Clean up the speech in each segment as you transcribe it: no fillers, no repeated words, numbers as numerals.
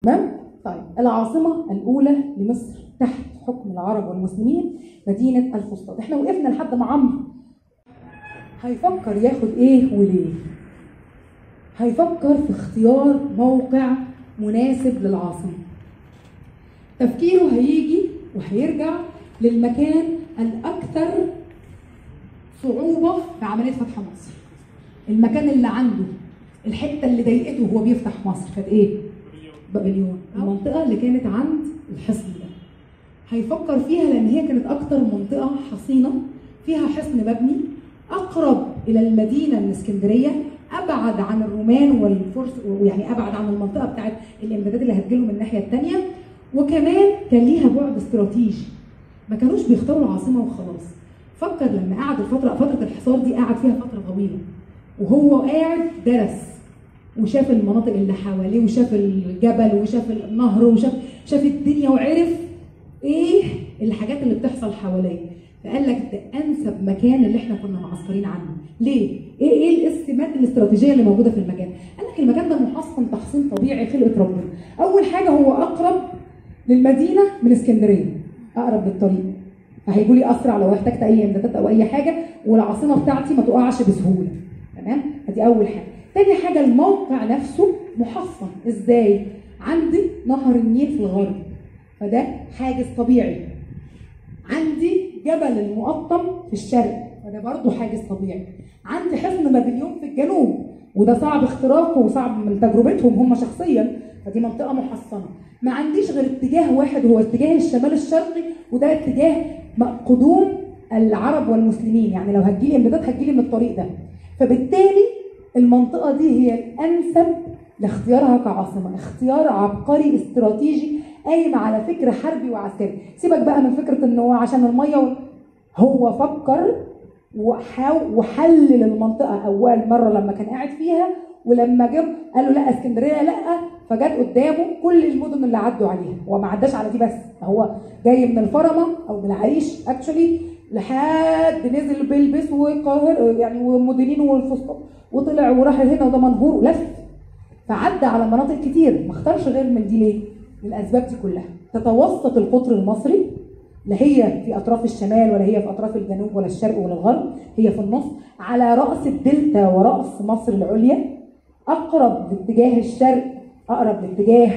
تمام؟ طيب العاصمة الأولى لمصر تحت حكم العرب والمسلمين مدينة الفسطاط. احنا وقفنا لحد ما عمرو هيفكر ياخد ايه وليه؟ هيفكر في اختيار موقع مناسب للعاصمة. تفكيره هيجي وهيرجع للمكان الأكثر صعوبة في عملية فتح مصر. المكان اللي عنده الحتة اللي ضايقته وهو بيفتح مصر كانت ايه؟ بابليون. المنطقة اللي كانت عند الحصن ده هيفكر فيها لأن هي كانت أكتر منطقة حصينة، فيها حصن مبني أقرب إلى المدينة من اسكندرية، أبعد عن الرومان والفرس، ويعني أبعد عن المنطقة بتاعت الإمدادات اللي هتجيله من الناحية التانية، وكمان كان ليها بعد استراتيجي. ما كانوش بيختاروا العاصمة وخلاص. فكر لما قعد فترة الحصار دي قعد فيها فترة طويلة، وهو قاعد درس وشاف المناطق اللي حواليه وشاف الجبل وشاف النهر وشاف الدنيا وعرف ايه الحاجات اللي بتحصل حواليه. فقال لك ده انسب مكان اللي احنا كنا معسكرين عنه. ليه؟ ايه السمات الاستراتيجيه اللي موجوده في المكان؟ قال لك المكان ده محصن تحصين طبيعي خلقه ربنا. اول حاجه هو اقرب للمدينه من اسكندريه، اقرب للطريق، فهيجوا لي اسرع لو احتجت اي امدادات او اي حاجه، والعاصمه بتاعتي ما تقعش بسهوله. تمام؟ ادي اول حاجه. تاني حاجه الموقع نفسه محصن. ازاي؟ عندي نهر النيل في الغرب، فده حاجز طبيعي. عندي جبل المقطم في الشرق، فده برضه حاجز طبيعي. عندي حصن بابليون في الجنوب، وده صعب اختراقه وصعب من تجربتهم هم شخصيا، فدي منطقه محصنه. ما عنديش غير اتجاه واحد هو اتجاه الشمال الشرقي، وده اتجاه قدوم العرب والمسلمين، يعني لو هتجيلي امدادات هتجيلي من الطريق ده. فبالتالي المنطقه دي هي الانسب لاختيارها كعاصمه، اختيار عبقري استراتيجي قايم على فكر حربي وعسكري. سيبك بقى من فكره انه عشان الميه، هو فكر وحلل المنطقه اول مره لما كان قاعد فيها، ولما جه قال له لا اسكندريه لا، فجت قدامه كل المدن اللي عدوا عليها. هو ما عداش على دي بس، هو جاي من الفرمه او من العريش اكشولي لحد نزل بلبس والقاهره يعني ومدنين والفسطاط، وطلع وراح هنا وده منهور ولف، فعدى على مناطق كتير. ما اختارش غير من دي ليه؟ للاسباب دي كلها. تتوسط القطر المصري، لا هي في اطراف الشمال ولا هي في اطراف الجنوب ولا الشرق ولا الغرب، هي في النص على راس الدلتا وراس مصر العليا، اقرب لاتجاه الشرق، اقرب لاتجاه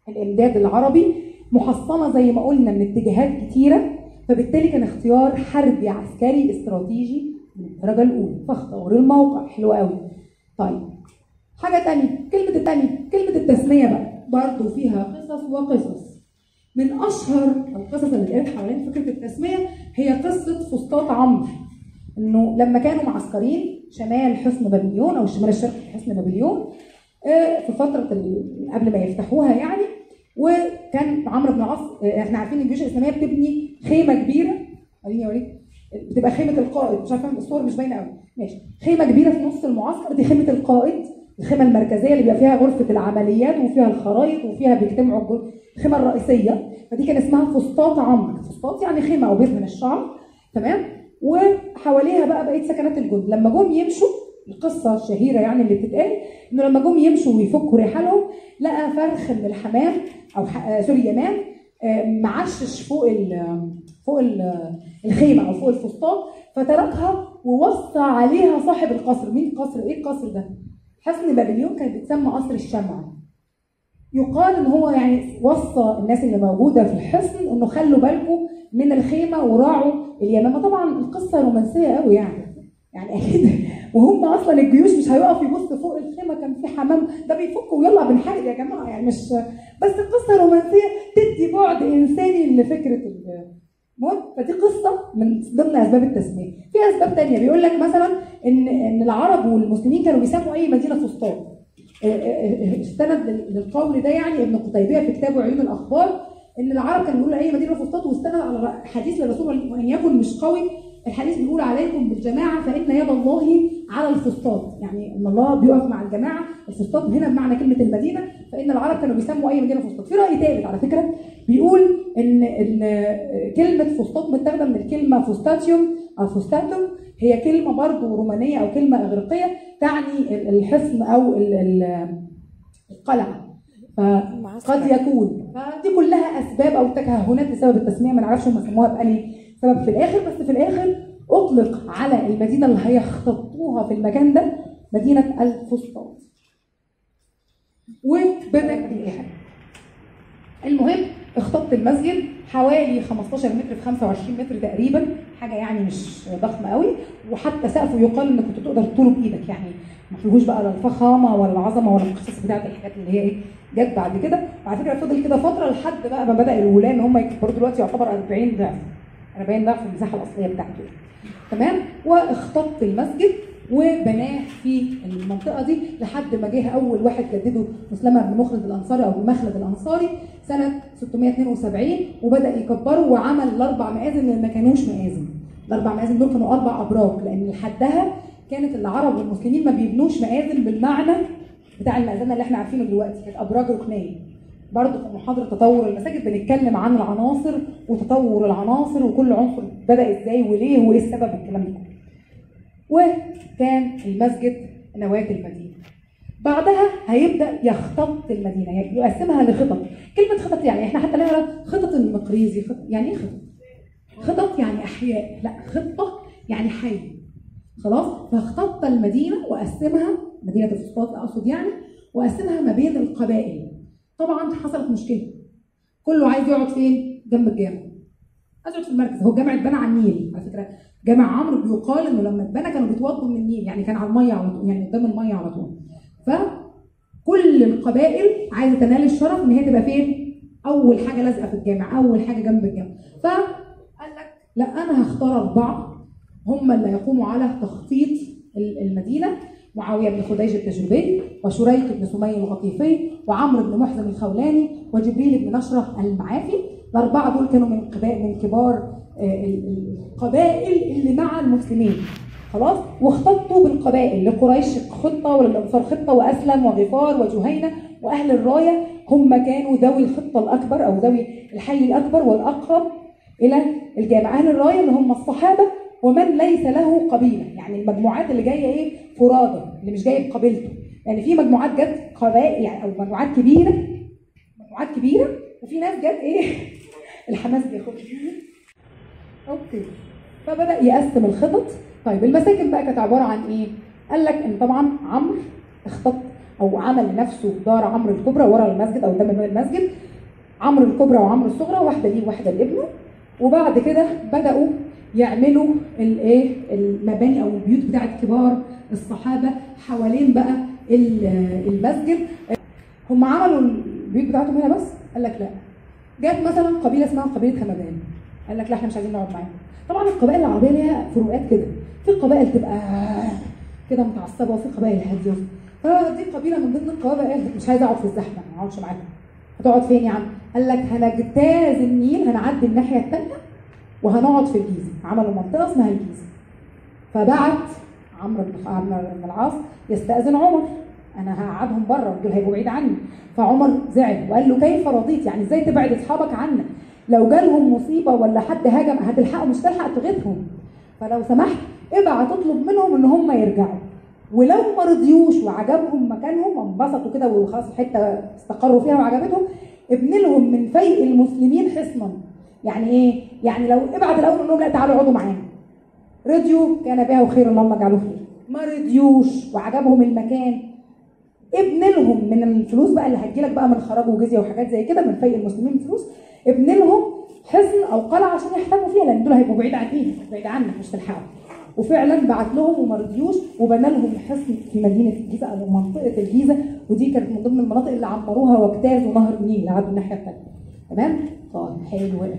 الامداد العربي، محصنه زي ما قلنا من اتجاهات كتيره. فبالتالي كان اختيار حربي عسكري استراتيجي من الدرجه الاولى. فاختار الموقع حلو قوي. طيب حاجه ثانيه، كلمه التسميه بقى برضه فيها قصص وقصص. من اشهر القصص اللي اتقالت حوالين فكره التسميه هي قصه فسطاط عمرو، انه لما كانوا معسكرين شمال حصن بابليون او الشمال الشرقي حصن بابليون في فتره قبل ما يفتحوها يعني، وكان عمرو بن العاص، احنا عارفين الجيوش الاسلاميه بتبني خيمه كبيره، خليني اوريك، بتبقى خيمه القائد، مش عارفه الصور مش باينه قوي، ماشي، خيمه كبيره في نص المعسكر، دي خيمه القائد، الخيمه المركزيه اللي بيبقى فيها غرفه العمليات وفيها الخرايط وفيها بيجتمعوا الخيمه الرئيسيه، فدي كان اسمها فسطاط عمرو. فسطاط يعني خيمه او بيت من الشعر، تمام، وحواليها بقى بقيه سكنات الجند. لما جم يمشوا، القصه الشهيره يعني اللي بتتقال انه لما جم يمشوا ويفكوا رحالهم لقى فرخ من الحمام او سوري يمام معشش فوق الخيمه او فوق الفسطاط، فتركها ووصى عليها صاحب القصر. مين القصر؟ ايه القصر ده؟ حصن بابليون كانت بتسمى قصر الشمع. يقال ان هو يعني وصى الناس اللي موجوده في الحصن انه خلوا بالكم من الخيمه وراعوا اليمامه. طبعا القصه رومانسيه قوي يعني اكيد، وهم اصلا الجيوش مش هيقف يبص فوق الخيمه كان في حمام، ده بيفكوا ويلا بنحارب يا جماعه يعني، مش بس القصه رومانسيه تدي بعد انساني لفكره المهم. فدي قصه من ضمن اسباب التسميه. في اسباب ثانيه بيقول لك مثلا ان العرب والمسلمين كانوا بيسموا اي مدينه فسطاط. استند للقول ده يعني ابن قتيبيه في كتابه عيون الاخبار ان العرب كانوا بيقولوا اي مدينه فسطاط، واستند على حديث للرسول وان يكن مش قوي. الحديث بيقول عليكم بالجماعه فان يد الله على الفسطاط، يعني ان الله بيقف مع الجماعه. الفسطاط هنا بمعنى كلمه المدينه، فان العرب كانوا بيسموا اي مدينه فسطاط. في راي ثالث على فكره بيقول ان كلمه فسطاط متاخده من الكلمه فوستاتيوم او فوستاتوم، هي كلمه برضه رومانيه او كلمه اغريقيه تعني الحصن او القلعه. فقد يكون. فدي كلها اسباب او تكهنات بسبب التسميه، ما نعرفش هم سموها بأنهي سبب في الاخر، بس في الاخر اطلق على المدينه اللي هيختطوها في المكان ده مدينه الفسطاط. وبدا الاحد. المهم اختط المسجد حوالي 15 متر في 25 متر تقريبا، حاجه يعني مش ضخمه قوي، وحتى سقفه يقال انك كنت تقدر تطوله بايدك، يعني ما فيهوش بقى لا الفخامه ولا العظمه ولا القصص بتاعت الحاجات اللي هي ايه جت بعد كده. وعلى فكره فضل كده فتره لحد بقى ما بدا الولاة ان هم يكبروا، دلوقتي يعتبر 40 ضعف المساحه الاصليه بتاعته. تمام. واختط المسجد وبناه في المنطقه دي لحد ما جه اول واحد جدده مسلمه بن مخلد الانصاري او مخلد الانصاري سنه 672، وبدا يكبره وعمل الاربع مآذن اللي ما كانوش مآذن. الاربع مآذن دول كانوا 4 ابراج، لان لحدها كانت العرب والمسلمين ما بيبنوش مآذن بالمعنى بتاع المأذنه اللي احنا عارفينه دلوقتي، كانت ابراج ركنيه. برضه في محاضره تطور المساجد بنتكلم عن العناصر وتطور العناصر وكل عنصر بدا ازاي وليه وايه السبب الكلام ده. وكان المسجد نواه المدينه. بعدها هيبدا يختط المدينه، يعني يقسمها لخطط. كلمه خطط يعني احنا حتى نقرا خطط المقريزي، يعني ايه خطط؟ خطط يعني احياء، لا خطه يعني حي. خلاص. فاختط المدينه وقسمها، مدينه الفسطاط اقصد يعني، وقسمها ما بين القبائل. طبعا حصلت مشكله، كله عايز يقعد فين؟ جنب الجامع، عايز يقعد في المركز. هو الجامع اتبنى على النيل على فكره، جامع عمرو بيقال انه لما اتبنى كانوا بيتوضوا من النيل، يعني كان على الميه على طول، يعني قدام الميه على طول. فكل القبائل عايزه تنال الشرف ان هي تبقى فين؟ اول حاجه لازقه في الجامع، اول حاجه جنب الجامع. فقال لك لا، انا هختار 4 هم اللي يقوموا على تخطيط المدينه: معاويه بن خديج التجربي، وشريك بن سمي الغطيفي، وعمرو بن محزم الخولاني، وجبريل بن نشره المعافي. ال4 دول كانوا من كبار القبائل اللي مع المسلمين. خلاص. واختطوا بالقبائل، لقريش خطه وللانصار خطه واسلم وغفار وجهينه واهل الرايه، هم كانوا ذوي الخطه الاكبر او ذوي الحي الاكبر والاقرب الى الجامع. اهل الرايه اللي هم الصحابه ومن ليس له قبيله، يعني المجموعات اللي جايه ايه؟ فرادى، اللي مش جاي بقبيلته. يعني في مجموعات جت قبائل يعني او مجموعات كبيره، وفي ناس جت ايه؟ الحماس بياخد. اوكي. فبدا يقسم الخطط. طيب المساكن بقى كانت عباره عن ايه؟ قال لك ان طبعا عمرو اختط او عمل لنفسه دار عمرو الكبرى ورا المسجد او قدام المسجد، عمرو الكبرى وعمرو الصغرى، واحده ليه وواحده لابنه. وبعد كده بداوا يعملوا الايه؟ المباني او البيوت بتاعت كبار الصحابه حوالين بقى المسجد. هم عملوا البيوت بتاعتهم هنا بس؟ قال لك لا. جت مثلا قبيله اسمها قبيله همدان، قال لك لا احنا مش عايزين نقعد معاهم. طبعا القبائل العربيه ليها فروقات كده، في قبائل تبقى كده متعصبه وفي قبائل هاديه. فدي قبيله من ضمن القبائل مش عايزه اقعد في الزحمه، ما اقعدش معاهم. هتقعد فين يا عم؟ قال لك هنجتاز النيل، هنعدي الناحيه الثانيه وهنقعد في الجيزه. عملوا منطقه اسمها الجيزه. فبعت عمرو بن العاص يستأذن عمر، انا هقعدهم بره دول هيبقوا بعيد عني. فعمر زعل وقال له كيف رضيت؟ يعني ازاي تبعد اصحابك عنا؟ لو جالهم مصيبه ولا حد هاجم هتلحقوا؟ مش تلحق تغيثهم. فلو سمحت ابعت تطلب منهم ان هم يرجعوا، ولو ما رضيوش وعجبهم مكانهم وانبسطوا كده وخلاص الحته استقروا فيها وعجبتهم، ابن لهم من فيء المسلمين حصنا. يعني ايه؟ يعني لو ابعت الاول انهم لا تعالوا اقعدوا معانا، رضيوا كان بها وخير اللهم اجعله خير، ما رضيوش وعجبهم المكان، ابن لهم من الفلوس بقى اللي هتجيلك بقى من خراج وجزيه وحاجات زي كده من فيء المسلمين فلوس، ابن لهم حصن او قلعه عشان يحتموا فيها، لان دول هيبقوا بعيد عنك مش تلحقوا. وفعلا بعت لهم وما رضيوش وبنى لهم حصن في مدينه الجيزه او منطقه الجيزه، ودي كانت من ضمن المناطق اللي عمروها واجتازوا نهر النيل لعدوا الناحيه الثانيه. تمام؟ طيب حلو قوي.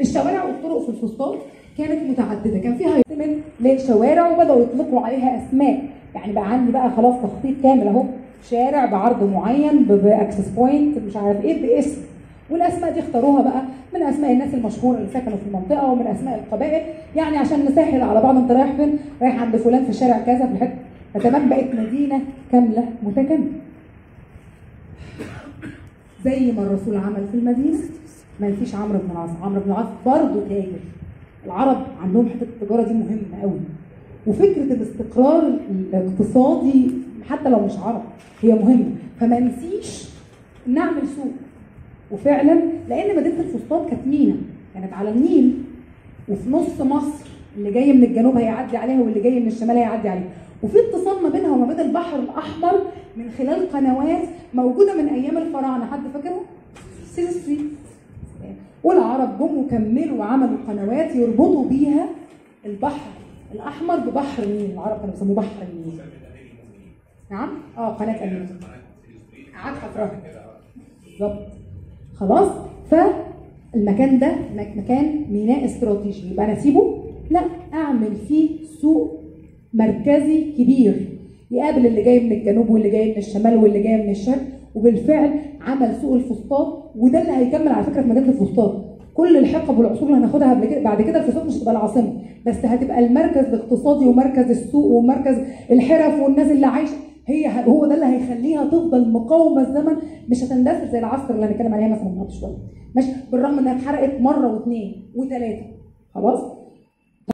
الشوارع والطرق في الفسطاط كانت متعدده، كان فيها يتم للشوارع وبداوا يطلقوا عليها اسماء. يعني بقى عندي بقى خلاص تخطيط كامل اهو، شارع بعرض معين باكسس بوينت مش عارف ايه باسم، والاسماء دي اختاروها بقى من اسماء الناس المشهوره اللي سكنوا في المنطقه ومن اسماء القبائل، يعني عشان نسهل على بعض. انت رايح فين؟ رايح عند فلان في شارع كذا في الحته. فتمام بقت مدينه كامله متكامله. زي ما الرسول عمل في المدينه ما نسيش عمرو بن العاص. عمرو بن العاص برضه تاجر. العرب عندهم حته التجاره دي مهمه قوي، وفكره الاستقرار الاقتصادي حتى لو مش عرب هي مهمه. فما نسيش نعمل سوق. وفعلا لان مدينه الفسطاط كانت مينا، كانت على النيل وفي نص مصر، اللي جاي من الجنوب هيعدي عليها واللي جاي من الشمال هيعدي عليها، وفي اتصال ما بينها وما بين البحر الاحمر من خلال قنوات موجوده من ايام الفراعنه. حد فاكرهم؟ سيس ستريت. والعرب جم وكملوا وعملوا قنوات يربطوا بيها البحر الاحمر ببحر النيل. العرب كانوا بيسموه بحر النيل. نعم؟ قناه امين. قعدت حفرها بالظبط. خلاص؟ فالمكان ده مكان ميناء استراتيجي، يبقى انا اسيبه؟ لا، اعمل فيه سوق مركزي كبير يقابل اللي جاي من الجنوب واللي جاي من الشمال واللي جاي من الشرق. وبالفعل عمل سوق الفسطاط، وده اللي هيكمل على فكره في مدينه الفسطاط. كل الحقب والعصور اللي هناخدها بعد كده الفسطاط مش هتبقى العاصمه بس، هتبقى المركز الاقتصادي ومركز السوق ومركز الحرف والناس اللي عايشه. هو ده اللي هيخليها تفضل مقاومه الزمن، مش هتندثر زي العصر اللي هنتكلم عليها مثلا بعد شويه. ماشي؟ بالرغم انها اتحرقت مره واثنين وثلاثه. خلاص؟